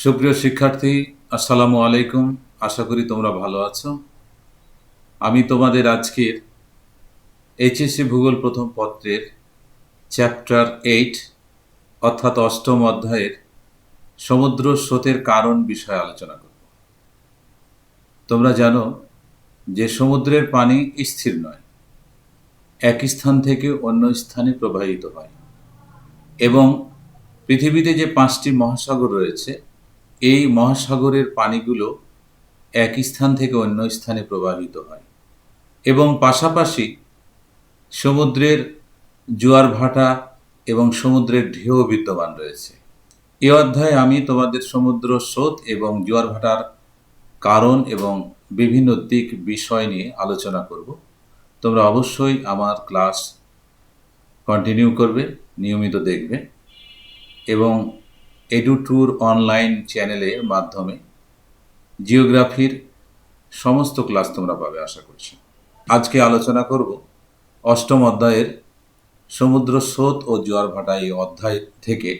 সুপ্রিয় শিক্ষার্থী, আসসালামু আলাইকুম। আশা করি তোমরা ভালো আছো। আমি তোমাদের আজকের এইচএসসি ভূগোল প্রথম পত্রের চ্যাপ্টার 8 অর্থাৎ অষ্টম অধ্যায়ের সমুদ্র স্রোতের কারণ বিষয়ে আলোচনা করব। তোমরা জানো যে সমুদ্রের পানি স্থির নয়, এক স্থান থেকে অন্য স্থানে প্রবাহিত হয় এবং পৃথিবীতে যে 5টি মহাসাগর রয়েছে এই মহাসাগরের পানিগুলো এক স্থান থেকে অন্য স্থানে প্রবাহিত হয় এবং পাশাপাশি সমুদ্রের জোয়ার ভাটা এবং সমুদ্রের ঢেউ বিদ্যমান রয়েছে। এ অধ্যায়ে আমি তোমাদের সমুদ্র স্রোত এবং জোয়ার ভাটার কারণ এবং বিভিন্ন দিক বিষয় নিয়ে আলোচনা করব। তোমরা অবশ্যই আমার ক্লাস কন্টিনিউ করবে, নিয়মিত দেখবে এবং এডুট্যুর অনলাইন চ্যানেলের মাধ্যমে জিওগ্রাফির সমস্ত ক্লাস তোমরা পাবে আশা করছি। আজকে আলোচনা করব অষ্টম অধ্যায়ের সমুদ্র স্রোত ও জোয়ার ভাটা এই অধ্যায় থেকে।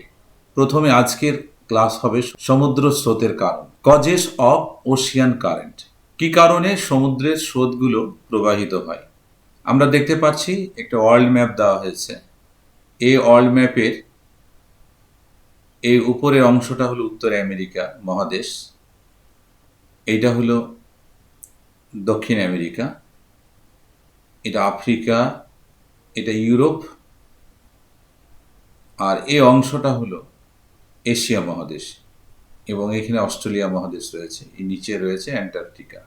প্রথমে আজকের ক্লাস হবে সমুদ্র স্রোতের কারণ, কজেস অফ ওশিয়ান কারেন্ট। কি কারণে সমুদ্রের স্রোতগুলো প্রবাহিত হয়? আমরা দেখতে পাচ্ছি একটা ওয়ার্ল্ড ম্যাপ দেওয়া হয়েছে। এই ওয়ার্ল্ড ম্যাপের এই উপরের অংশটা হলো উত্তর আমেরিকা মহাদেশ, এইটা হলো দক্ষিণ আমেরিকা, এটা আফ্রিকা, এটা ইউরোপ, আর এই অংশটা হলো এশিয়া মহাদেশ এবং এখানে অস্ট্রেলিয়া মহাদেশ রয়েছে, এই নিচে রয়েছে অ্যান্টার্কটিকা।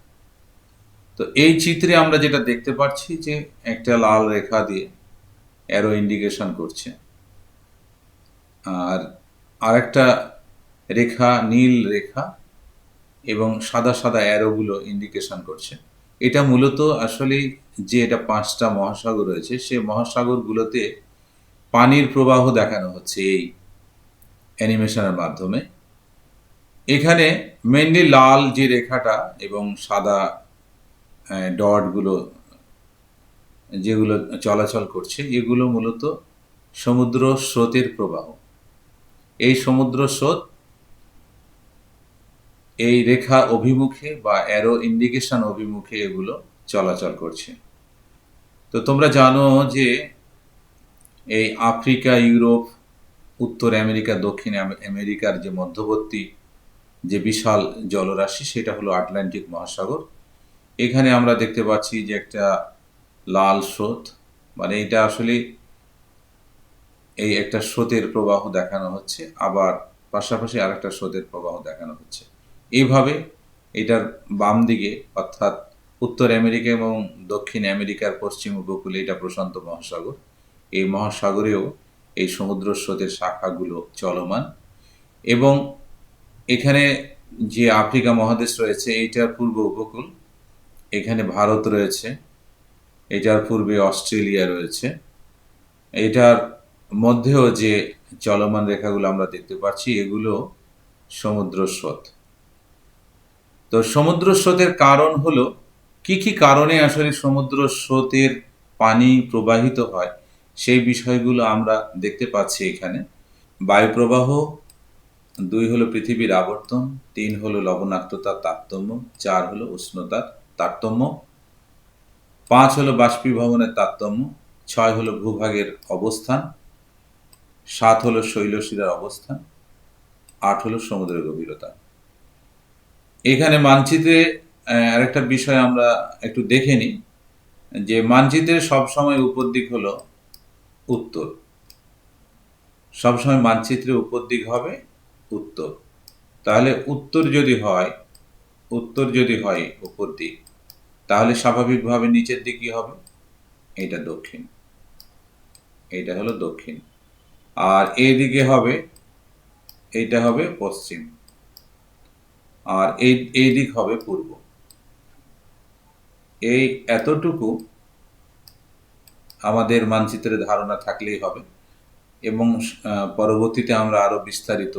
তো এই চিত্রে আমরা যেটা দেখতে পাচ্ছি যে একটা লাল রেখা দিয়ে অ্যারো ইন্ডিকেশন করছে, আর আরেকটা রেখা নীল রেখা এবং সাদা সাদা অ্যারোগুলো ইন্ডিকেশন করছে। এটা মূলত আসলে যে এটা 5টা মহাসাগর রয়েছে সেই মহাসাগরগুলোতে পানির প্রবাহ দেখানো হচ্ছে এই অ্যানিমেশনের মাধ্যমে। এখানে মেনলি লাল যে রেখাটা এবং সাদা ডটগুলো যেগুলো চলাচল করছে এগুলো মূলত সমুদ্র স্রোতের প্রবাহ। এই সমুদ্র স্রোত এই রেখা অভিমুখে বা অ্যারো ইন্ডিকেশন অভিমুখে এগুলো চলাচল করছে। তো তোমরা জানো যে এই আফ্রিকা, ইউরোপ, উত্তর আমেরিকা, দক্ষিণ আমেরিকার যে মধ্যবর্তী যে বিশাল জলরাশি সেটা হলো আটলান্টিক মহাসাগর। এখানে আমরা দেখতে পাচ্ছি যে একটা লাল স্রোত, মানে এটা আসলে এই একটা স্রোতের প্রবাহ দেখানো হচ্ছে, আবার পাশাপাশি আরেকটা স্রোতের প্রবাহ দেখানো হচ্ছে। এইভাবে এটার বাম দিকে অর্থাৎ উত্তর আমেরিকা এবং দক্ষিণ আমেরিকার পশ্চিম উপকূলে এটা প্রশান্ত মহাসাগর, এই মহাসাগরেও এই সমুদ্র স্রোতের শাখাগুলো চলমান এবং এখানে যে আফ্রিকা মহাদেশ রয়েছে এইটার পূর্ব উপকূল, এখানে ভারত রয়েছে, এটার পূর্বে অস্ট্রেলিয়া রয়েছে, এটার মধ্যেও যে চলমান রেখাগুলো আমরা দেখতে পাচ্ছি এগুলো সমুদ্র স্রোত। তো সমুদ্র স্রোতের কারণ হলো কি কি কারণে আসলে সমুদ্র স্রোতের পানি প্রবাহিত হয় সেই বিষয়গুলো আমরা দেখতে পাচ্ছি এখানে। বায়ু প্রবাহ, 2 হলো পৃথিবীর আবর্তন, 3 হলো লবণাক্ততার তারতম্য, 4 হলো উষ্ণতার তারতম্য, 5 হলো বাষ্পীভবনের তারতম্য, 6 হলো ভূভাগের অবস্থান, 7 হলো শৈলশিরার অবস্থান, 8 হলো সমুদ্রের গভীরতা। এখানে মানচিত্রে আরেকটা বিষয় আমরা একটু দেখে নিই যে মানচিত্রের সবসময় উপর দিক হলো উত্তর, সবসময় মানচিত্রে উপর দিক হবে উত্তর। তাহলে উত্তর যদি হয় উপর দিক, তাহলে স্বাভাবিকভাবে নিচের দিক কি হবে? এটা দক্ষিণ, এইটা হলো দক্ষিণ, আর এইদিকে হবে এইটা হবে পশ্চিম, আর এই দিক হবে পূর্ব। এই এতটুকু আমাদের মানচিত্রের ধারণা থাকলেই হবে এবং পরবর্তীতে আমরা আরো বিস্তারিত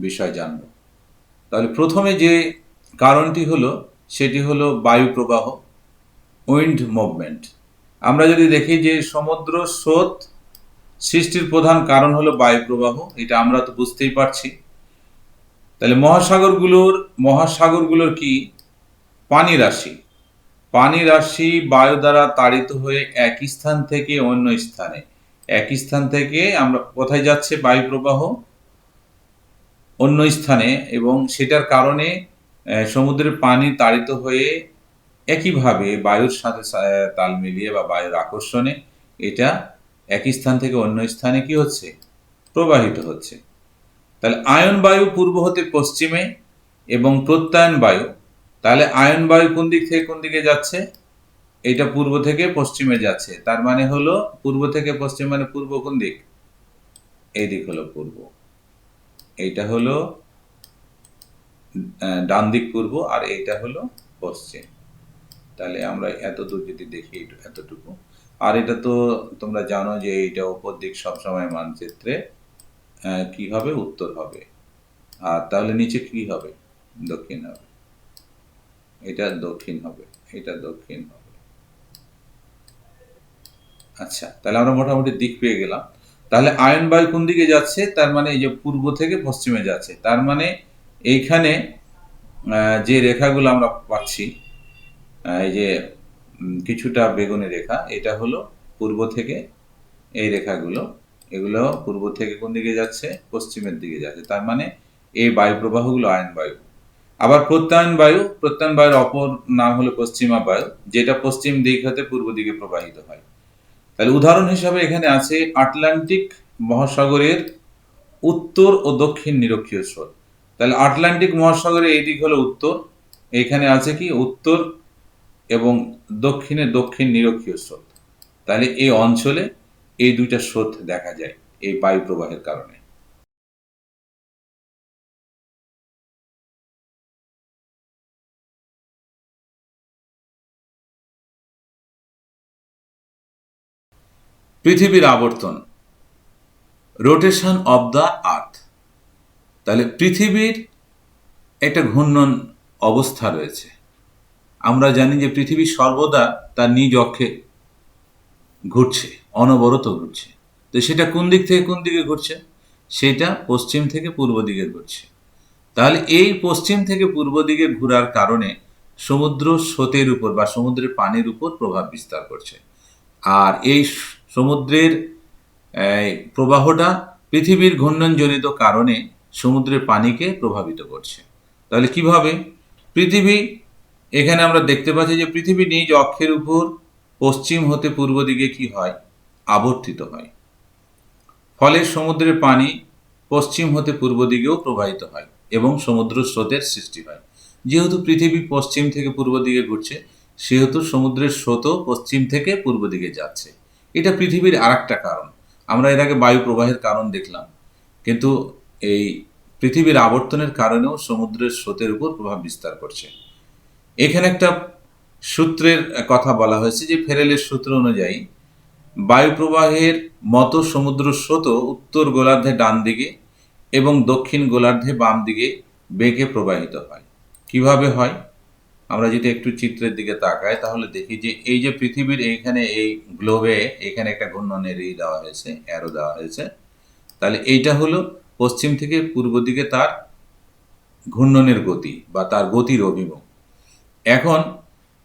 বিষয় জানব। তাহলে প্রথমে যে কারণটি হলো সেটি হলো বায়ু প্রবাহ, উইন্ড মুভমেন্ট। আমরা যদি দেখি যে সমুদ্র স্রোত সৃষ্টির প্রধান কারণ হলো বায়ু প্রবাহ, এটা আমরা তো বুঝতেই পারছি। তাহলে মহাসাগরগুলোর কি পানি রাশি বায়ু দ্বারা তাড়িত হয়ে এক স্থান থেকে অন্য স্থানে, এক স্থান থেকে আমরা কোথায় যাচ্ছে বায়ু প্রবাহ অন্য স্থানে, এবং সেটার কারণে সমুদ্রের পানি তাড়িত হয়ে একইভাবে বায়ুর সাথে তাল মিলিয়ে বা বায়ুর আকর্ষণে এটা এক স্থান থেকে অন্য স্থানে কি হচ্ছে, প্রবাহিত হচ্ছে। তাহলে আয়ন বায়ু পূর্ব হতে পশ্চিমে এবং প্রত্যয়ন বায়ু, তাহলে আয়ন বায়ু কোন দিক থেকে কোন দিকে যাচ্ছে, এটা পূর্ব থেকে পশ্চিমে যাচ্ছে। তার মানে হলো পূর্ব থেকে পশ্চিম মানে পূর্ব কোন দিক, এই দিক হলো পূর্ব, এইটা হলো ডান দিক পূর্ব, আর এইটা হলো পশ্চিম। তাহলে আমরা এতদূর যদি দেখি এতটুকু, আর এটা তো তোমরা জানো যে এইটা উপর দিক সবসময় মানচিত্রে কি হবে, উত্তর হবে। আর তাহলে নিচে কি হবে, দক্ষিণ হবে, এটা দক্ষিণ হবে, এটা দক্ষিণ হবে। আচ্ছা, তাহলে আমরা মোটামুটি দিক পেয়ে গেলাম। তাহলে আয়ন বায়ু কোন দিকে যাচ্ছে, তার মানে এই যে পূর্ব থেকে পশ্চিমে যাচ্ছে। তার মানে এইখানে যে রেখাগুলো আমরা পাচ্ছি, এই যে কিছুটা বেগুনি রেখা, এটা হলো পূর্ব থেকে, এই রেখাগুলো এগুলো পূর্ব থেকে কোন দিকে যাচ্ছে, পশ্চিমের দিকে যাচ্ছে। তার মানে এই বায়ু প্রবাহগুলো আয়ন বায়ু। আবার প্রত্যয়ন বায়ুর অপর নাম হলো পশ্চিমা বায়ু, যেটা পশ্চিম দিক হতে পূর্ব দিকে প্রবাহিত হয়। তাহলে উদাহরণ হিসাবে এখানে আছে আটলান্টিক মহাসাগরের উত্তর ও দক্ষিণ নিরক্ষীয় স্রোত। তাহলে আটলান্টিক মহাসাগরের এই দিক হলো উত্তর, এখানে আছে কি উত্তর এবং দক্ষিণে দক্ষিণ নিরক্ষীয় স্রোত। তাহলে এই অঞ্চলে এই দুইটা স্রোত দেখা যায় এই বায়ু প্রবাহের কারণে। পৃথিবীর আবর্তন, রোটেশন অব দ্য আর্থ। তাহলে পৃথিবীর একটা ঘূর্ণন অবস্থা রয়েছে। আমরা জানি যে পৃথিবী সর্বদা তার নিজ অক্ষে ঘুরছে, অনবরত ঘুরছে। তো সেটা কোন দিক থেকে কোন দিকে ঘুরছে, সেটা পশ্চিম থেকে পূর্ব দিকে ঘুরছে। তাহলে এই পশ্চিম থেকে পূর্ব দিকে ঘোরার কারণে সমুদ্র স্রোতের উপর বা সমুদ্রের পানির উপর প্রভাব বিস্তার করছে। আর এই সমুদ্রের প্রবাহটা পৃথিবীর ঘূর্ণনজনিত কারণে সমুদ্রের পানিকে প্রভাবিত করছে। তাহলে কিভাবে, পৃথিবী এখানে আমরা দেখতে পাচ্ছি যে পৃথিবী নিজ অক্ষের উপর পশ্চিম হতে পূর্ব দিকে কি হয়, আবর্তিত হয়। ফলে সমুদ্রের পানি পশ্চিম হতে পূর্ব দিকেও প্রবাহিত হয় এবং সমুদ্র স্রোতের সৃষ্টি হয়। যেহেতু পৃথিবী পশ্চিম থেকে পূর্ব দিকে ঘুরছে, সেহেতু সমুদ্রের স্রোতও পশ্চিম থেকে পূর্ব দিকে যাচ্ছে। এটা পৃথিবীর আর একটা কারণ। আমরা এর আগে বায়ু প্রবাহের কারণ দেখলাম, কিন্তু এই পৃথিবীর আবর্তনের কারণেও সমুদ্রের স্রোতের উপর প্রভাব বিস্তার করছে। এখানে একটা সূত্রের কথা বলা হয়েছে যে ফেরেলের সূত্র অনুযায়ী বায়ু প্রবাহের মতো সমুদ্র স্রোতও উত্তর গোলার্ধে ডান দিকে এবং দক্ষিণ গোলার্ধে বাম দিকে বেগে প্রবাহিত হয়। কিভাবে হয়, আমরা যদি একটু চিত্রের দিকে তাকাই তাহলে দেখি যে এই যে পৃথিবীর এইখানে এই গ্লোবে এখানে একটা ঘূর্ণনের দেওয়া হয়েছে, অ্যারো দেওয়া হয়েছে। তাহলে এইটা হলো পশ্চিম থেকে পূর্ব দিকে তার ঘূর্ণনের গতি বা তার গতির অভিমুখ। এখন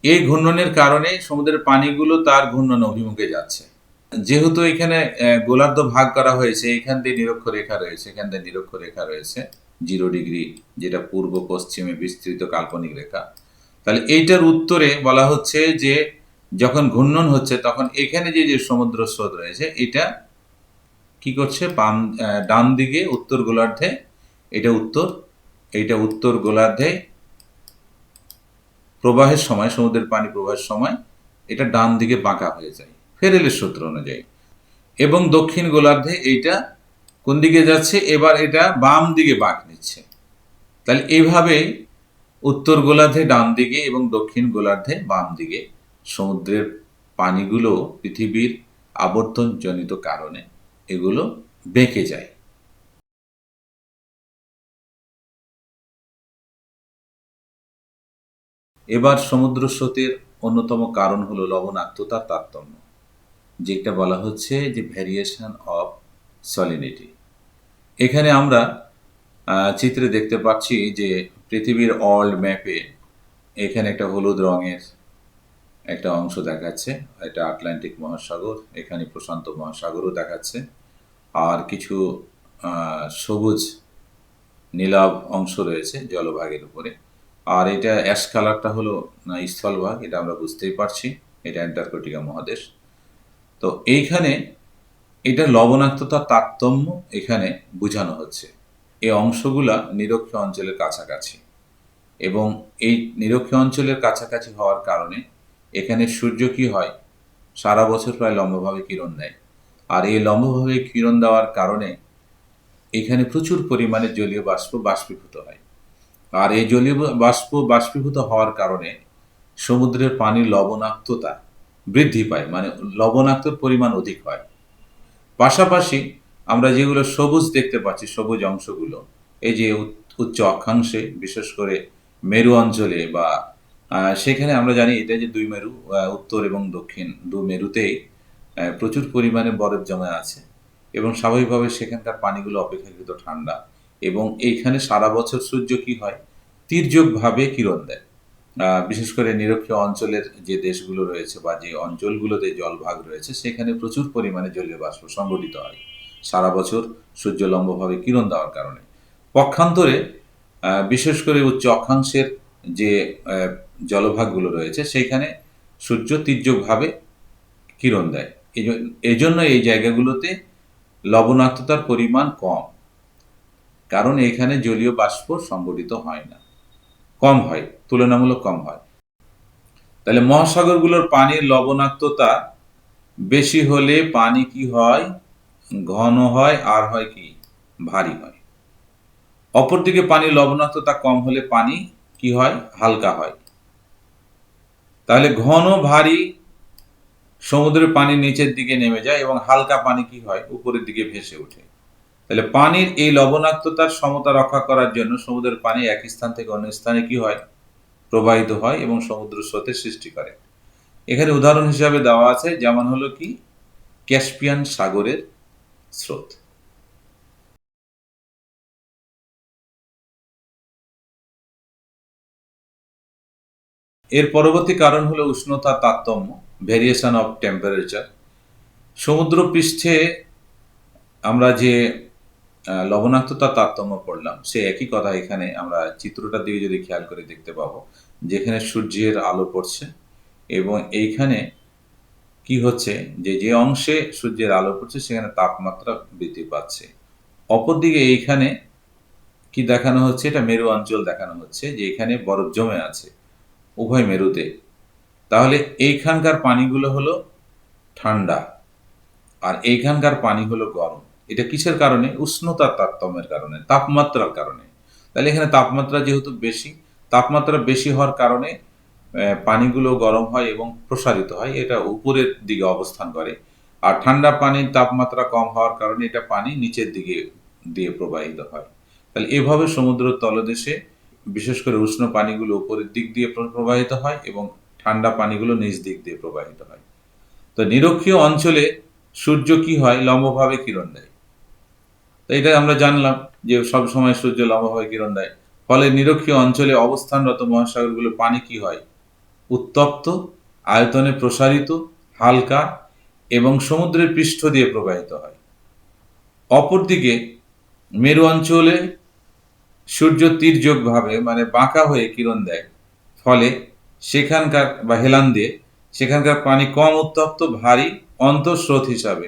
এই ঘূর্ণনের কারণে সমুদ্রের পানিগুলো তার ঘূর্ণন অভিমুখে যাচ্ছে। যেহেতু এখানে গোলার্ধ ভাগ করা হয়েছে, এখান দিয়ে নিরক্ষরেখা রয়েছে, এখান দিয়ে নিরক্ষরেখা রয়েছে 0 ডিগ্রি, যেটা পূর্ব পশ্চিমে বিস্তৃত কাল্পনিক রেখা। তাহলে এইটার উত্তরে বলা হচ্ছে যে যখন ঘূর্ণন হচ্ছে তখন এখানে যে যে সমুদ্র স্রোত রয়েছে এটা কি করছে, ডান দিকে উত্তর গোলার্ধে, এইটা উত্তর গোলার্ধে প্রবাহের সময়, সমুদ্রের পানি প্রবাহের সময় এটা ডান দিকে বাঁকা হয়ে যায় ফেরেলের সূত্র অনুযায়ী, এবং দক্ষিণ গোলার্ধে এইটা কোন দিকে যাচ্ছে, এবার এটা বাম দিকে বাঁক নিচ্ছে। তাহলে এইভাবে উত্তর গোলার্ধে ডান দিকে এবং দক্ষিণ গোলার্ধে বাম দিকে সমুদ্রের পানিগুলো পৃথিবীর আবর্তনজনিত কারণে এগুলো বেঁকে যায়। এবার সমুদ্র স্রোতের অন্যতম কারণ হলো লবণাক্ততার তারতম্য, যেটা বলা হচ্ছে যে ভ্যারিয়েশন অফ সলিনিটি। এখানে আমরা চিত্রে দেখতে পাচ্ছি যে পৃথিবীর ওয়ার্ল্ড ম্যাপে এখানে একটা হলুদ রঙের একটা অংশ দেখাচ্ছে। এটা আটলান্টিক মহাসাগর, এখানে প্রশান্ত মহাসাগরও দেখাচ্ছে। আর কিছু সবুজ নীলাভ অংশ রয়েছে জলভাগের উপরে। আর এটা অ্যাশ কালারটা হলো স্থলভাগ, এটা আমরা বুঝতেই পারছি, এটা অ্যান্টার্কটিকা মহাদেশ। তো এইখানে এটা লবণাক্ততার তারতম্য এখানে বোঝানো হচ্ছে। এই অংশগুলা নিরক্ষীয় অঞ্চলের কাছাকাছি, এবং এই নিরক্ষীয় অঞ্চলের কাছাকাছি হওয়ার কারণে এখানে সূর্য কি হয়, সারা বছর প্রায় লম্বভাবে কিরণ দেয়। আর এই লম্বভাবে কিরণ দেওয়ার কারণে এখানে প্রচুর পরিমাণে জলীয় বাষ্প বাষ্পীভূত হয়। আর এই জলীয় বাষ্প বাষ্পীভূত হওয়ার কারণে সমুদ্রের পানির লবণাক্ততা বৃদ্ধি পায়, মানে লবণাক্তর পরিমাণ অধিক হয়। পাশাপাশি আমরা যেগুলো সবুজ দেখতে পাচ্ছি, সবুজ অংশগুলো, এই যে উচ্চ অক্ষাংশে, বিশেষ করে মেরু অঞ্চলে বা সেখানে আমরা জানি এটা যে দুই মেরু, উত্তর এবং দক্ষিণ দু মেরুতেই প্রচুর পরিমাণে বরফ জমে আছে, এবং স্বাভাবিকভাবে সেখানকার পানিগুলো অপেক্ষাকৃত ঠান্ডা, এবং এইখানে সারা বছর সূর্য কি হয়, তির্যকভাবে কিরণ দেয়। বিশেষ করে নিরক্ষীয় অঞ্চলের যে দেশগুলো রয়েছে বা যে অঞ্চলগুলোতে জলভাগ রয়েছে, সেখানে প্রচুর পরিমাণে জলীয় বাষ্প সংগঠিত হয় সারা বছর সূর্য লম্বভাবে কিরণ দেওয়ার কারণে। পক্ষান্তরে বিশেষ করে উচ্চ অক্ষাংশের যে জলভাগগুলো রয়েছে, সেইখানে সূর্য তির্যকভাবে কিরণ দেয়। এই জন্য এই জায়গাগুলোতে লবণাক্ততার পরিমাণ কম, কারণ এখানে জলীয় বাষ্প সংগঠিত হয় না, কম হয়, তুলনামূলক কম হয়। তাহলে মহাসাগরগুলোর পানির লবণাক্ততা বেশি হলে পানি কি হয়, ঘন হয়, আর হয় কি, ভারী হয়। অপরদিকে পানির লবণাক্ততা কম হলে পানি কি হয়, হালকা হয়। তাহলে ঘন ভারী সমুদ্রের পানি নিচের দিকে নেমে যায়, এবং হালকা পানি কি হয়, উপরের দিকে ভেসে ওঠে। তাহলে পানির এই লবণাক্ততার সমতা রক্ষা করার জন্য সমুদ্রের পানি এক স্থান থেকে অন্য স্থানে কি হয়, প্রবাহিত হয় এবং সমুদ্র স্রোতের সৃষ্টি করে। এখানে উদাহরণ হিসাবে দেওয়া আছে, যেমন হলো কি ক্যাস্পিয়ান সাগরের স্রোত। এর পরবর্তী কারণ হলো উষ্ণতা তারতম্য, ভেরিয়েশন অফ টেম্পারেচার। সমুদ্র পৃষ্ঠে আমরা যে লবণাক্ততা তারতম্য পড়লাম, সে একই কথা এখানে আমরা চিত্রটার দিকে যদি খেয়াল করে দেখতে পাবো, যেখানে সূর্যের আলো পড়ছে, এবং এইখানে কি হচ্ছে, যে যে অংশে সূর্যের আলো পড়ছে সেখানে তাপমাত্রা বৃদ্ধি পাচ্ছে। অপরদিকে এইখানে কি দেখানো হচ্ছে, এটা মেরু অঞ্চল দেখানো হচ্ছে, যে এখানে বরফ জমে আছে উভয় মেরুতে। তাহলে এইখানকার পানিগুলো হলো ঠান্ডা, আর এইখানকার পানি হলো গরম। এটা কিসের কারণে, উষ্ণতার তারতম্যের কারণে, তাপমাত্রার কারণে। তাহলে এখানে তাপমাত্রা যেহেতু বেশি, তাপমাত্রা বেশি হওয়ার কারণে পানিগুলো গরম হয় এবং প্রসারিত হয়, এটা উপরের দিকে অবস্থান করে। আর ঠান্ডা পানির তাপমাত্রা কম হওয়ার কারণে এটা পানি নিচের দিকে দিয়ে প্রবাহিত হয়। তাহলে এভাবে সমুদ্র তলদেশে বিশেষ করে উষ্ণ পানিগুলো উপরের দিক দিয়ে প্রবাহিত হয়, এবং ঠান্ডা পানিগুলো নিচ দিক দিয়ে প্রবাহিত হয়। তো নিরক্ষীয় অঞ্চলে সূর্য কি হয়, লম্বভাবে কিরণ দেয়। তো এটা আমরা জানলাম যে সব সময় সূর্য লম্বভাবে কিরণ দেয়, ফলে নিরক্ষীয় অঞ্চলে অবস্থানরত মহাসাগরগুলো পানি কি হয়, উত্তপ্ত, আয়তনে প্রসারিত, হালকা, এবং সমুদ্রের পৃষ্ঠ দিয়ে প্রবাহিত হয়। অপরদিকে মেরু অঞ্চলে সূর্য তির্যকভাবে, মানে বাঁকা হয়ে কিরণ দেয়, ফলে সেখানকার বা হেলান দিয়ে সেখানকার পানি কম উত্তপ্ত, ভারী, অন্তঃস্রোত হিসাবে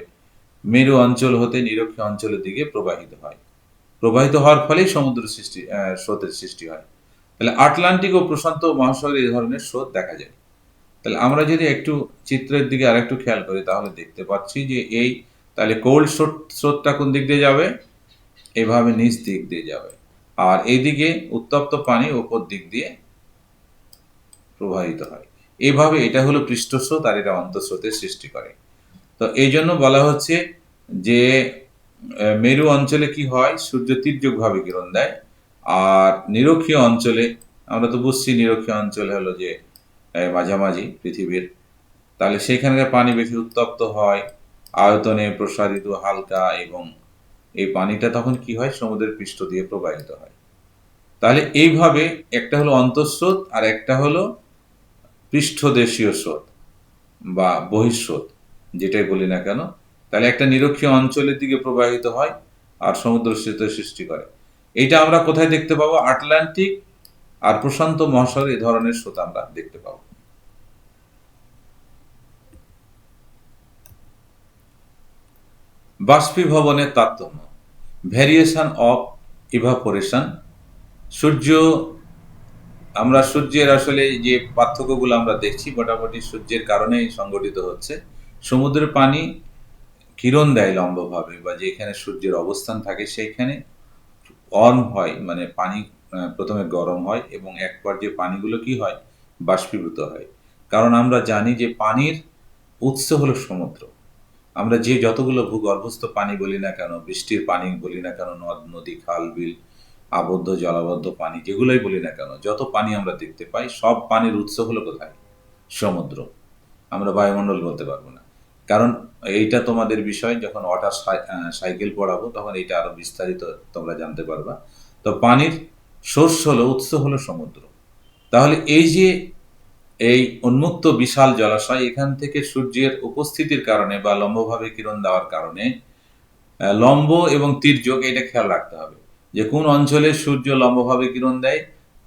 মেরু অঞ্চল হতে নিরক্ষীয় অঞ্চলের দিকে প্রবাহিত হয়। প্রবাহিত হওয়ার ফলেই সমুদ্র সৃষ্টি, স্রোতের সৃষ্টি হয়। তাহলে আটলান্টিক ও প্রশান্ত মহাসাগরে এই ধরনের স্রোত দেখা যায়। তাহলে আমরা যদি একটু চিত্রের দিকে আরেকটু খেয়াল করি, তাহলে দেখতে পাচ্ছি যে এই, তাহলে কোল্ড স্রোতটা কোন দিক দিয়ে যাবে, এভাবে নিচ দিক দিয়ে যাবে, আর এইদিকে উত্তপ্ত পানি উপর দিক দিয়ে প্রবাহিত হয়। এভাবে এটা হলো পৃষ্ঠস্রোত, আর এটা অন্তঃস্রোতের সৃষ্টি করে। তো এই জন্য বলা হচ্ছে যে মেরু অঞ্চলে কি হয়, সূর্য তির্যকভাবে কিরণ দেয়, আর নিরক্ষীয় অঞ্চলে, আমরা তো বুঝছি নিরক্ষীয় অঞ্চলে হলো যে মাঝামাঝি পৃথিবীর, তাহলে সেখানকার পানি বেশি উত্তপ্ত হয়, আয়তনে প্রসারিত, হালকা, এবং এই পানিটা তখন কি হয়, সমুদ্রের পৃষ্ঠ দিয়ে প্রবাহিত হয়। তাহলে এইভাবে একটা হলো অন্তঃস্রোত আর একটা হলো পৃষ্ঠদেশীয় স্রোত বা বহিঃস্রোত, যেটাই বলি না কেন। তাহলে একটা নিরক্ষীয় অঞ্চলের দিকে প্রবাহিত হয় আর সমুদ্র স্রোতের সৃষ্টি করে। এইটা আমরা কোথায় দেখতে পাবো? আটলান্টিক আর প্রশান্ত মহাসাগরে এই ধরনের স্রোত আমরা দেখতে পাবো। বাষ্পীভবনের তারতম্য, ভ্যারিয়েশন অফ ইভাপোরেশন। সূর্য, আমরা সূর্যের আসলে যে পার্থক্যগুলো আমরা দেখছি মোটামুটি সূর্যের কারণেই সংঘটিত হচ্ছে। সমুদ্রের পানি কিরণ দেয় লম্বভাবে, বা যেখানে সূর্যের অবস্থান থাকে সেইখানে ওয়ার্ম হয়, মানে পানি প্রথমে গরম হয় এবং এক পর্যায়ে পানিগুলো কি হয়, বাষ্পীভূত হয়। কারণ আমরা জানি যে পানির উৎস হলো সমুদ্র। আমরা যে যতগুলো ভূগর্ভস্থ পানি বলি না কেন, বৃষ্টির পানি বলি না কেন, নদ নদী খাল বিল, আবদ্ধ জলাবদ্ধ পানি যেগুলোই বলি না কেন, যত পানি আমরা দেখতে পাই সব পানির উৎস হলো কোথায়? সমুদ্র। আমরা বায়ুমণ্ডল বলতে পারবো না। কারণ এইটা তোমাদের বিষয়, যখন ওয়াটার সাইকেল পড়াবো তখন এইটা আরো বিস্তারিত তোমরা জানতে পারবা। তো পানির সোর্স হলো, উৎস হলো সমুদ্র। তাহলে এই যে এই উন্মুক্ত বিশাল জলাশয়, এখান থেকে সূর্যের উপস্থিতির কারণে বা লম্বভাবে কিরণ দেওয়ার কারণে লম্ব এবং তির্যক এটা খেয়াল রাখতে হবে যে কোন অঞ্চলে সূর্য লম্বভাবে কিরণ দেয়,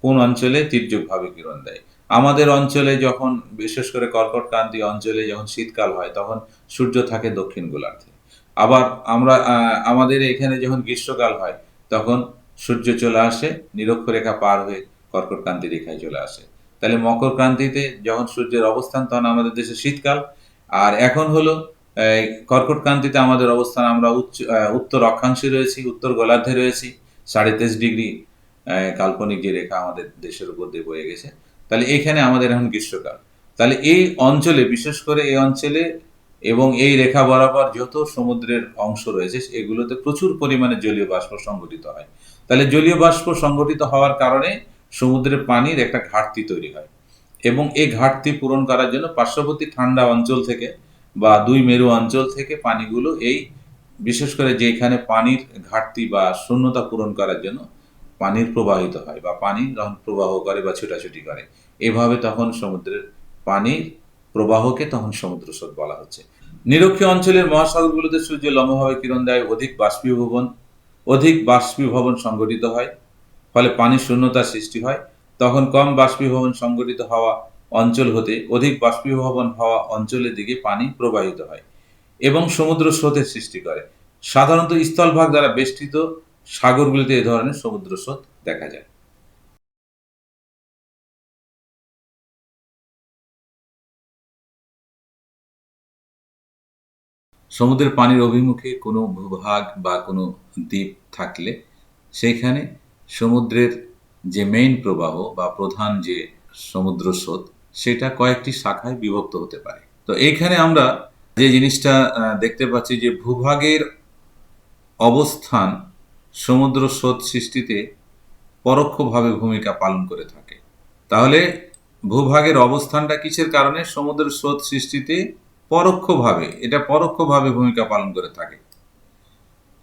কোন অঞ্চলে তির্যকভাবে কিরণ দেয়। আমাদের অঞ্চলে যখন, বিশেষ করে কর্কটক্রান্তি অঞ্চলে যখন শীতকাল হয় তখন সূর্য থাকে দক্ষিণ গোলার্ধে। আবার আমরা আমাদের এখানে যখন গ্রীষ্মকাল হয় তখন সূর্য চলে আসে নিরক্ষরেখা পার হয়ে কর্কটক্রান্তি রেখায় চলে আসে। তাহলে মকরক্রান্তিতে যখন সূর্যের অবস্থান তখন আমাদের দেশে শীতকাল। আর এখন হলো কর্কটক্রান্তিতে আমাদের অবস্থান, আমরা উত্তর অক্ষাংশে রয়েছি, উত্তর গোলার্ধে রয়েছি। 23.5 ডিগ্রি কাল্পনিক যে রেখা আমাদের দেশের উপর দিয়ে বয়ে গেছে। তাহলে এইখানে আমাদের এখন গ্রীষ্মকাল। তাহলে এই অঞ্চলে, বিশেষ করে এই অঞ্চলে এবং এই রেখা বরাবর যত সমুদ্রের অংশ রয়েছে এগুলোতে প্রচুর পরিমাণে জলীয় বাষ্প সংগঠিত হয়। তাহলে জলীয় বাষ্প সংগঠিত হওয়ার কারণে সমুদ্রের পানির একটা ঘাটতি তৈরি হয় এবং এই ঘাটতি পূরণ করার জন্য পার্শ্ববর্তী ঠান্ডা অঞ্চল থেকে বা দুই মেরু অঞ্চল থেকে পানিগুলো এই, বিশেষ করে যেখানে পানির ঘাটতি বা শূন্যতা পূরণ করার জন্য পানির প্রবাহিত হয় বা পানি যখন প্রবাহ করে বা ছোটাছুটি করে, এভাবে তখন সমুদ্রের পানির প্রবাহকে তখন সমুদ্র স্রোত বলা হচ্ছে। নিরক্ষীয় অঞ্চলের মহাসাগরগুলোতে সূর্য লম্বভাবে কিরণ দেয়, অধিক বাষ্পীভবন সংঘটিত হয়, ফলে পানির শূন্যতার সৃষ্টি হয়। তখন কম বাষ্পীভবন সংঘটিত হওয়া অঞ্চল হতে অধিক বাষ্পীভবন হওয়া অঞ্চলের দিকে পানি প্রবাহিত হয় এবং সমুদ্র স্রোতের সৃষ্টি করে। সাধারণত স্থলভাগ দ্বারা বেষ্টিত সাগরগুলিতে এ ধরনের সমুদ্র স্রোত দেখা যায়। সমুদ্রের পানির অভিমুখে কোনো ভূভাগ বা কোনো দ্বীপ থাকলে সেইখানে সমুদ্রের যে মেইন প্রবাহ বা প্রধান যে সমুদ্র স্রোত সেটা কয়েকটি শাখায় বিভক্ত হতে পারে। তো এইখানে আমরা যে জিনিসটা দেখতে পাচ্ছি যে ভূভাগের অবস্থান সমুদ্র স্রোত সৃষ্টিতে পরোক্ষভাবে ভূমিকা পালন করে থাকে। তাহলে ভূভাগের অবস্থানটা কিসের কারণে সমুদ্র স্রোত সৃষ্টিতে পরোক্ষভাবে, এটা পরোক্ষভাবে ভূমিকা পালন করে থাকে।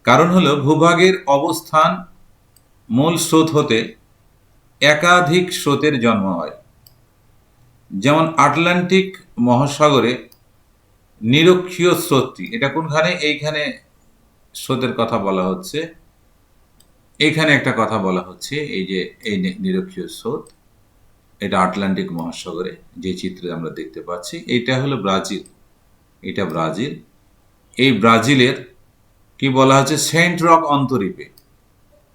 কারণ হলো ভূভাগের অবস্থান মূল স্রোত হতে একাধিক স্রোতের জন্ম হয়। যেমন আটলান্টিক মহাসাগরে নিরক্ষীয় স্রোতটি, এটা কোনখানে? এইখানে স্রোতের কথা বলা হচ্ছে, এইখানে একটা কথা বলা হচ্ছে, এই যে এই নিরক্ষীয় স্রোত, এটা আটলান্টিক মহাসাগরে যে চিত্রে আমরা দেখতে পাচ্ছি, এটা হলো ব্রাজিল, এটা ব্রাজিল। এই ব্রাজিলের কি বলা হচ্ছে, সেন্ট রক অন্তরীপে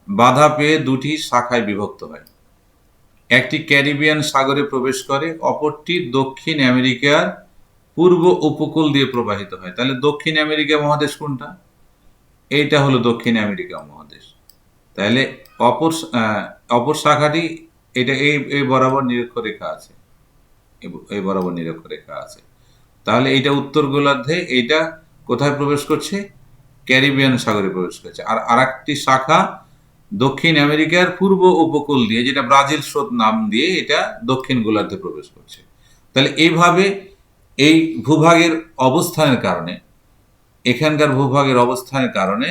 বাধা পেয়ে দুটি শাখায় বিভক্ত হয়। একটি ক্যারিবিয়ান সাগরে প্রবেশ করে, অপরটি দক্ষিণ আমেরিকার পূর্ব উপকূল দিয়ে প্রবাহিত হয়। তাহলে দক্ষিণ আমেরিকা মহাদেশ কোনটা? এইটা হলো দক্ষিণ আমেরিকা মহাদেশ। তাহলে অপর শাখাটি এটা এই বরাবর নিরক্ষরেখা আছে, এই বরাবর নিরক্ষরেখা আছে। তাহলে এইটা উত্তর গোলার্ধে, এইটা কোথায় প্রবেশ করছে? ক্যারিবিয়ান সাগরে প্রবেশ করছে। আর আরেকটি শাখা দক্ষিণ আমেরিকার পূর্ব উপকূল দিয়ে, যেটা ব্রাজিল স্রোত নাম দিয়ে, এটা দক্ষিণ গোলার্ধে প্রবেশ করছে। তাহলে এইভাবে এই ভূভাগের অবস্থানের কারণে, এখানকার ভূভাগের অবস্থানের কারণে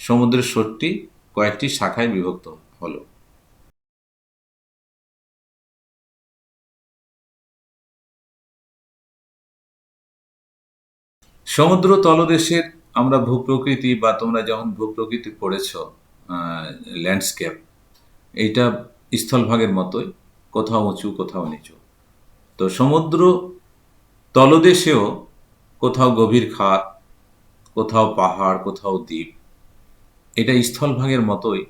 সমুদ্রের স্রোতটি কয়েকটি শাখায় বিভক্ত হলো। সমুদ্র তলদেশের আমরা ভূপ্রকৃতি বা তোমরা যখন ভূপ্রকৃতি পড়েছ, ল্যান্ডস্কেপ, এইটা স্থলভাগের মতোই, কোথাও উঁচু কোথাও নিচু। তো সমুদ্র তলদেশেও কোথাও গভীর খাত, কোথাও পাহাড়, কোথাও দ্বীপ, এটা স্থলভাগের মতোই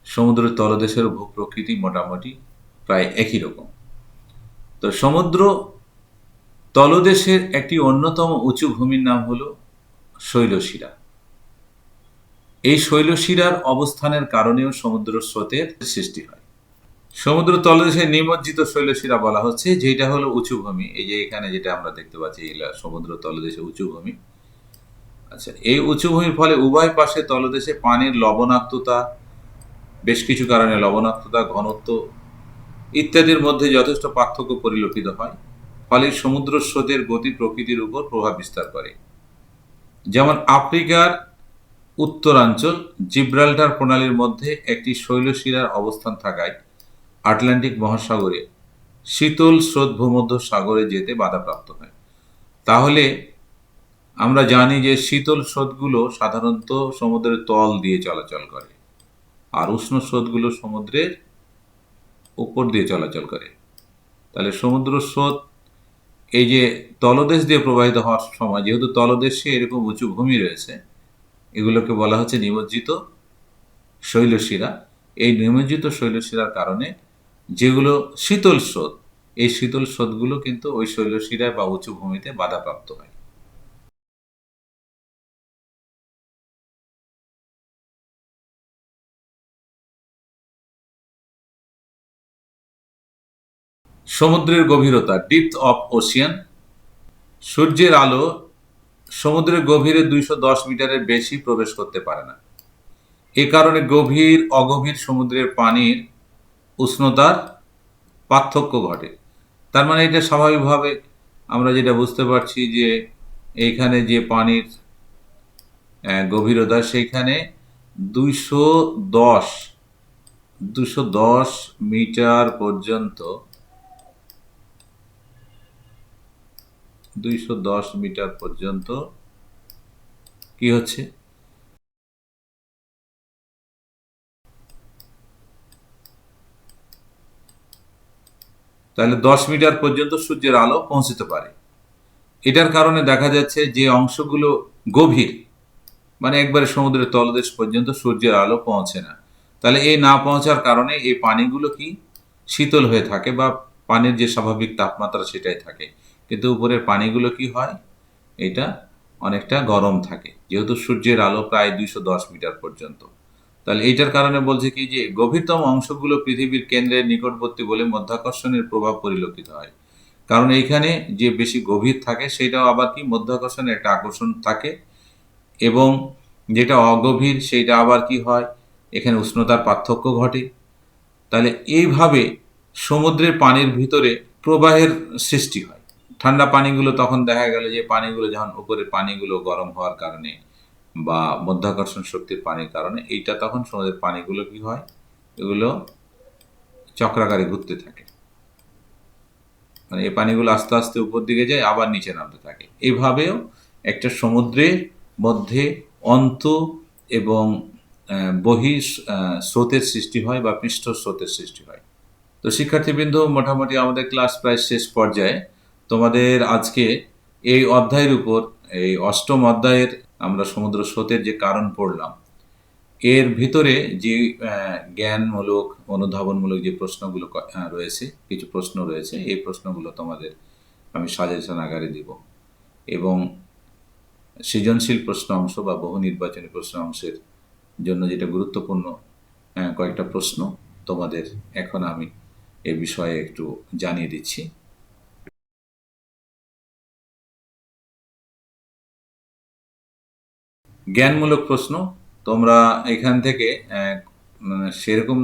সমুদ্রের তলদেশের ভূপ্রকৃতি মোটামুটি প্রায় একই রকম। তো সমুদ্র তলদেশের একটি অন্যতম উঁচু ভূমির নাম হলো শৈলশিরা। এই শৈলশিরার অবস্থানের কারণেও সমুদ্র স্রোতের সৃষ্টি হয়। সমুদ্র তলদেশে নিমজ্জিত শৈলশিরা বলা হচ্ছে, যেটা হলো উঁচু ভূমি। এই যে এখানে যেটা আমরা দেখতে পাচ্ছি, এগুলা সমুদ্র তলদেশে উঁচু ভূমি। আচ্ছা, এই উঁচু ভূমির ফলে উভয় পাশে তলদেশে পানির লবণাক্ততা, বেশ কিছু কারণে লবণাক্ততা, ঘনত্ব ইত্যাদির মধ্যে যথেষ্ট পার্থক্য পরিলক্ষিত হয়, ফলে সমুদ্র স্রোতের গতি প্রকৃতির উপর প্রভাব বিস্তার করে। যেমন আফ্রিকার উত্তরাঞ্চল জিব্রাল্টার প্রণালীর মধ্যে একটি শৈলশিরার অবস্থান থাকায় আটলান্টিক মহাসাগরে শীতল স্রোত ভূমধ্য সাগরে যেতে বাধাপ্রাপ্ত হয়। তাহলে আমরা জানি যে শীতল স্রোতগুলো সাধারণত সমুদ্রের তল দিয়ে চলাচল করে, আর উষ্ণ স্রোতগুলো সমুদ্রের উপর দিয়ে চলাচল করে। তাহলে সমুদ্র স্রোত এই যে তলদেশ দিয়ে প্রবাহিত হওয়ার সময়, যেহেতু তলদেশে এরকম উঁচু ভূমি রয়েছে, এগুলোকে বলা হচ্ছে নিমজ্জিত শৈলশিরা। এই নিমজ্জিত শৈলশিরার কারণে যেগুলো শীতল স্রোত, এই শীতল স্রোতগুলো কিন্তু ওই শৈলশিরায় বা উঁচু ভূমিতে বাধাপ্রাপ্ত হয়। সমুদ্রের গভীরতা, ডিপথ অফ ওশিয়ান। সূর্যের আলো সমুদ্রের গভীরে 210 মিটারের বেশি প্রবেশ করতে পারে না। এ কারণে গভীর অগভীর সমুদ্রের পানির উষ্ণতার পার্থক্য ঘটে। তার মানে এটা স্বাভাবিকভাবে আমরা যেটা বুঝতে পারছি যে এইখানে যে পানির গভীরতা, সেইখানে 210 210 মিটার পর্যন্ত 210 মিটার পর্যন্ত কি হচ্ছে, তাহলে 10 মিটার পর্যন্ত সূর্যের আলো পৌঁছতে পারে। এটার কারণে দেখা যাচ্ছে যে অংশগুলো গভীর, মানে একবারে সমুদ্রের তলদেশ পর্যন্ত সূর্যের আলো পৌঁছে না। তাহলে এই না পৌঁছার কারণে এই পানিগুলো কি শীতল হয়ে থাকে, বা পানির যে স্বাভাবিক তাপমাত্রা সেটাই থাকে, কিন্তু উপরের পানিগুলো কি হয়, এটা অনেকটা গরম থাকে, যেহেতু সূর্যের আলো প্রায় 210 মিটার পর্যন্ত। তাহলে এইটার কারণে বলছে কি যে গভীরতম অংশগুলো পৃথিবীর কেন্দ্রের নিকটবর্তী বলে মধ্যাকর্ষণের প্রভাব পরিলক্ষিত হয়। কারণ এইখানে যে বেশি গভীর থাকে সেটাও আবার কি মধ্যাকর্ষণের একটা আকর্ষণ থাকে, এবং যেটা অগভীর সেইটা আবার কি হয়, এখানে উষ্ণতার পার্থক্য ঘটে। তাহলে এইভাবে সমুদ্রের পানির ভিতরে প্রবাহের সৃষ্টি হয়। ঠান্ডা পানিগুলো তখন দেখা গেল যে পানিগুলো যখন উপরের পানিগুলো গরম হওয়ার কারণে বা মধ্যাকর্ষণ শক্তির পানির কারণে এইটা তখন সমুদ্রের পানিগুলো কি হয়, এগুলো চক্রাকারে ঘুরতে থাকে, মানে এই পানিগুলো আস্তে আস্তে উপর দিকে যায় আবার নিচে নামতে থাকে। এইভাবেও একটা সমুদ্রের মধ্যে অন্ত এবং বহি স্রোতের সৃষ্টি হয় বা পৃষ্ঠ স্রোতের সৃষ্টি হয়। তো শিক্ষার্থীবৃন্দ, মোটামুটি আমাদের ক্লাস প্রায় শেষ পর্যায়ে। তোমাদের আজকে এই অধ্যায়ের উপর, এই অষ্টম অধ্যায়ের আমরা সমুদ্র স্রোতের যে কারণ পড়লাম, এর ভিতরে যে জ্ঞানমূলক অনুধাবনমূলক যে প্রশ্নগুলো রয়েছে, কিছু প্রশ্ন রয়েছে, এই প্রশ্নগুলো তোমাদের আমি সাজেশন আকারে দিব, এবং সৃজনশীল প্রশ্ন অংশ বা বহু নির্বাচনী প্রশ্ন অংশের জন্য যেটা গুরুত্বপূর্ণ কয়েকটা প্রশ্ন তোমাদের এখন আমি এ বিষয়ে একটু জানিয়ে দিচ্ছি। জ্ঞানমূলক প্রশ্ন, তোমরা এখান থেকে সেরকম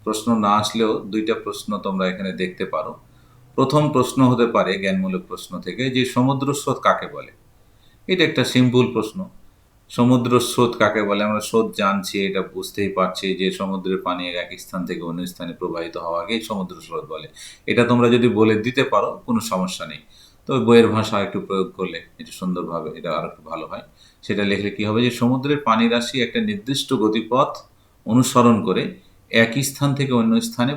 প্রশ্ন না আসলেও দুইটা প্রশ্ন তোমরা এখানে দেখতে পারো। প্রথম প্রশ্ন হতে পারে জ্ঞানমূলক প্রশ্ন থেকে যে সমুদ্র স্রোত কাকে বলে। এটা একটা সিম্পল প্রশ্ন। সমুদ্র স্রোত কাকে বলে? আমরা স্রোত জানছি, এটা বুঝতেই পারছি যে সমুদ্রের পানি এক স্থান থেকে অন্য স্থানে প্রবাহিত হওয়াকেই সমুদ্র স্রোত বলে। এটা তোমরা যদি বলে দিতে পারো কোনো সমস্যা নেই। তবে বইয়ের ভাষা একটু প্রয়োগ করলে একটু সুন্দরভাবে এটা আরো একটু ভালো হয়। সেটা লিখলে কি হবে, যে সমুদ্রের পানি রাশি একটা নির্দিষ্ট গতিপথ অনুসরণ করে একই স্থান থেকে অন্য স্থানে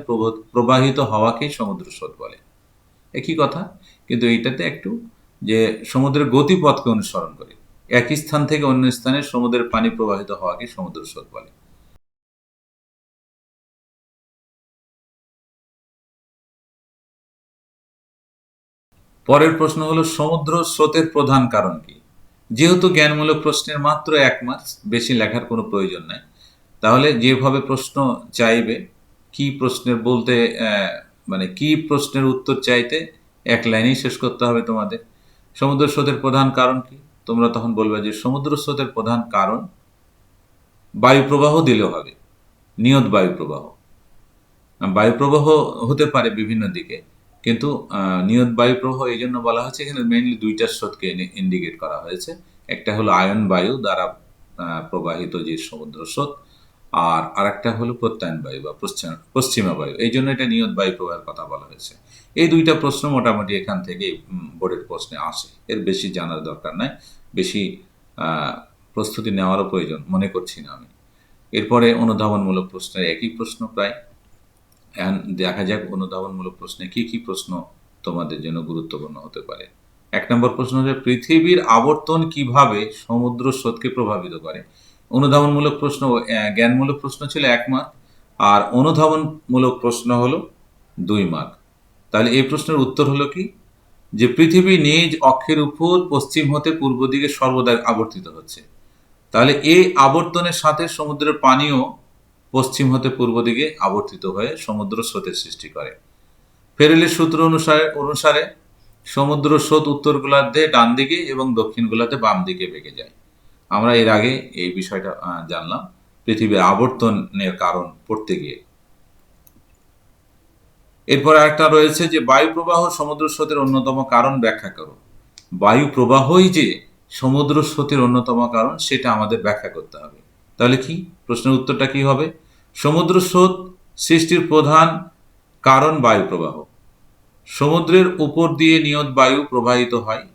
প্রবাহিত হওয়াকেই সমুদ্র স্রোত বলে। একই কথা, কিন্তু এইটাতে একটু, যে সমুদ্রের গতিপথকে অনুসরণ করে একই স্থান থেকে অন্য স্থানে সমুদ্রের পানি প্রবাহিত হওয়াকে সমুদ্র স্রোত বলে। পরের প্রশ্ন হলো সমুদ্র স্রোতের প্রধান কারণ কি? যেহেতু জ্ঞানমূলক প্রশ্নের মাত্র 1 মার্কস, বেশি লেখার কোনো প্রয়োজন নাই। তাহলে যেভাবে প্রশ্ন চাইবে, কি প্রশ্নের বলতে মানে কি প্রশ্নের উত্তর চাইতে 1 লাইনেই শেষ করতে হবে তোমাদের। সমুদ্র স্রোতের প্রধান কারণ কি? তোমরা তখন বলবে যে সমুদ্র স্রোতের প্রধান কারণ বায়ু প্রবাহ দিলেও হবে, নিয়ত বায়ু প্রবাহ। বায়ু প্রবাহ হতে পারে বিভিন্ন দিকে, কিন্তু নিয়ত বায়ু প্রবাহ এই জন্য বলা হয়েছে, এখানে মেইনলি দুইটা স্রোতকে ইন্ডিকেট করা হয়েছে। একটা হলো আয়ন বায়ু দ্বারা প্রবাহিত যে সমুদ্র স্রোত, আর আরেকটা হলো প্রত্যায়ন বায়ু বা পশ্চিমা বায়ু। এই জন্য এটা নিয়ত বায়ু প্রবাহের কথা বলা হয়েছে। এই দুইটা প্রশ্ন মোটামুটি এখান থেকে বোর্ডের প্রশ্নে আসে, এর বেশি জানার দরকার নাই, বেশি আহ, প্রস্তুতি নেওয়ারও প্রয়োজন মনে করছি না আমি। এরপরে অনুধাবনমূলক প্রশ্নের একই প্রশ্ন প্রায়। এখন দেখা যাক অনুধাবনমূলক প্রশ্নে কি কি প্রশ্ন তোমাদের জন্য গুরুত্বপূর্ণ হতে পারে। 1 নম্বর প্রশ্ন হচ্ছে পৃথিবীর আবর্তন কিভাবে সমুদ্র স্রোতকে প্রভাবিত করে। অনুধাবনমূলক প্রশ্ন, জ্ঞানমূলক প্রশ্ন ছিল 1 মার্ক, আর অনুধাবনমূলক প্রশ্ন হলো 2 মার্ক। তাহলে এই প্রশ্নের উত্তর হলো কি, যে পৃথিবী নিজ অক্ষের উপর পশ্চিম হতে পূর্ব দিকে সর্বদা আবর্তিত হচ্ছে। তাহলে এই আবর্তনের সাথে সমুদ্রের পানিও পশ্চিম হতে পূর্ব দিকে আবর্তিত হয়ে সমুদ্র স্রোতের সৃষ্টি করে। ফেরেলের সূত্র অনুসারে অনুসারে সমুদ্র স্রোত উত্তর গোলার্ধে ডান দিকে এবং দক্ষিণ গোলার্ধে বাম দিকে বেঁকে যায়। আমরা এর আগে এই বিষয়টা জানলাম পৃথিবীর আবর্তনের কারণ পড়তে গিয়ে। এরপর একটা রয়েছে যে বায়ু প্রবাহ সমুদ্র স্রোতের অন্যতম কারণ ব্যাখ্যা করো। বায়ু প্রবাহই যে সমুদ্র স্রোতের অন্যতম কারণ সেটা আমাদের ব্যাখ্যা করতে হবে। তাহলে কি প্রশ্নের উত্তরটা কি হবে? সমুদ্র স্রোত সৃষ্টির প্রধান কারণ বায়ু প্রবাহ। সমুদ্রের উপর দিয়ে নিয়ত বায়ু প্রবাহিত হয়।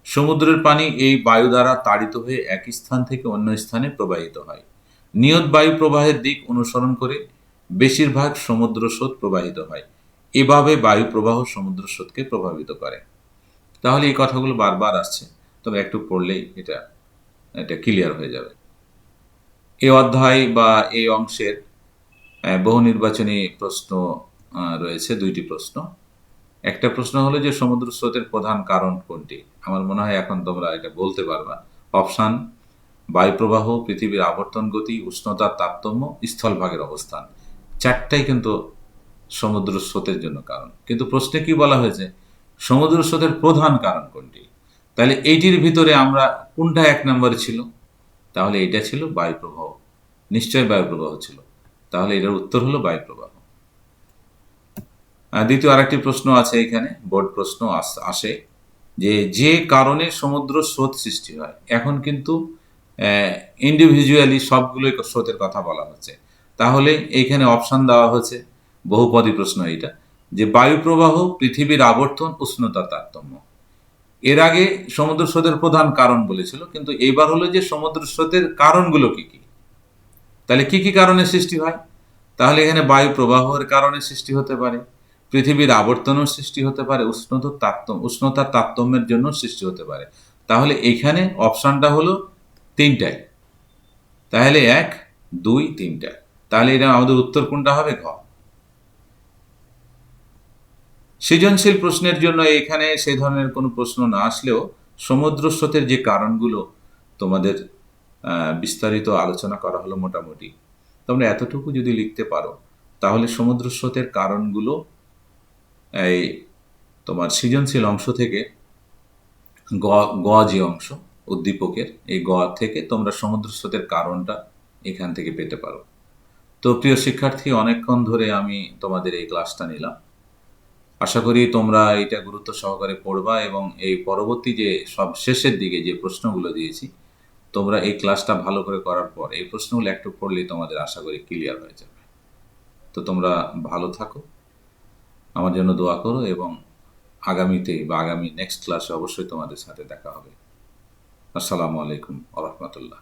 সমুদ্রের পানি এই বায়ু দ্বারা তাড়িত হয়ে এক স্থান থেকে অন্য স্থানে প্রবাহিত হয়। নিয়ত বায়ু প্রবাহের দিক অনুসরণ করে বেশিরভাগ সমুদ্র স্রোত প্রবাহিত হয়। এভাবে বায়ু প্রবাহ সমুদ্র স্রোতকে প্রভাবিত করে। তাহলে এই কথাগুলো বারবার আসছে, তবে একটু পড়লেই এটা এটা ক্লিয়ার হয়ে যাবে। এই অধ্যায় বা এই অংশের বহু নির্বাচনী প্রশ্ন রয়েছে, 2টি প্রশ্ন। একটা প্রশ্ন হলো যে সমুদ্র স্রোতের প্রধান কারণ কোনটি? আমার মনে হয় এখন তোমরা এটা বলতে পারবা। অপশান: বায়ুপ্রবাহ, পৃথিবীর আবর্তন গতি, উষ্ণতার তারতম্য, স্থলভাগের অবস্থান। 4টাই কিন্তু সমুদ্র স্রোতের জন্য কারণ, কিন্তু প্রশ্নে কি বলা হয়েছে? সমুদ্র স্রোতের প্রধান কারণ কোনটি? তাহলে এইটির ভিতরে আমরা কোনটা 1 নম্বরে ছিল? তাহলে এটা ছিল বায়ুপ্রবাহ, নিশ্চয় বায়ুপ্রবাহ ছিল। তাহলে এটার উত্তর হলো বায়ুপ্রবাহ। দ্বিতীয় আরেকটি প্রশ্ন আছে এখানে, বোর্ড প্রশ্ন আসে যে যে কারণে সমুদ্র স্রোত সৃষ্টি হয়। এখন কিন্তু ইন্ডিভিজুয়ালি সবগুলোই স্রোতের কথা বলা হচ্ছে। তাহলে এইখানে অপশান দেওয়া হয়েছে, বহুপদী প্রশ্ন এটা, যে বায়ু প্রবাহ, পৃথিবীর আবর্তন, উষ্ণতার তারতম্য। এর আগে সমুদ্র স্রোতের প্রধান কারণ বলেছিল, কিন্তু এইবার হলো যে সমুদ্র স্রোতের কারণগুলো কি কি। তাহলে কি কি কারণে সৃষ্টি হয়? তাহলে এখানে বায়ু প্রবাহের কারণে সৃষ্টি হতে পারে, পৃথিবীর আবর্তনও সৃষ্টি হতে পারে, উষ্ণতার তারতম্যের জন্য সৃষ্টি হতে পারে। তাহলে এখানে অপশানটা হলো 3টায়। তাহলে 1, 2, 3টা। তাহলে এটা আমাদের উত্তর কোনটা হবে? ঘ। সৃজনশীল প্রশ্নের জন্য এখানে সেই ধরনের কোনো প্রশ্ন না আসলেও সমুদ্র স্রোতের যে কারণগুলো তোমাদের বিস্তারিত আলোচনা করা হলো মোটামুটি। তোমরা এতটুকু যদি লিখতে পারো, তাহলে সমুদ্র স্রোতের কারণগুলো এই তোমার সৃজনশীল অংশ থেকে গ গ যে অংশ উদ্দীপকের, এই গ থেকে তোমরা সমুদ্র স্রোতের কারণটা এখান থেকে পেতে পারো। তো প্রিয় শিক্ষার্থী, অনেকক্ষণ ধরে আমি তোমাদের এই ক্লাসটা নিলাম। আশা করি তোমরা এটা গুরুত্ব সহকারে পড়বা এবং এই পরবর্তী যে সব শেষের দিকে যে প্রশ্নগুলো দিয়েছি তোমরা এই ক্লাসটা ভালো করে করার পর এই প্রশ্নগুলো একটু পড়লেই তোমাদের আশা করি ক্লিয়ার হয়ে যাবে। তো তোমরা ভালো থাকো, আমার জন্য দোয়া করো, এবং আগামীতে বা আগামী নেক্সট ক্লাসে অবশ্যই তোমাদের সাথে দেখা হবে। আসসালামু আলাইকুম ওয়া রাহমাতুল্লাহ।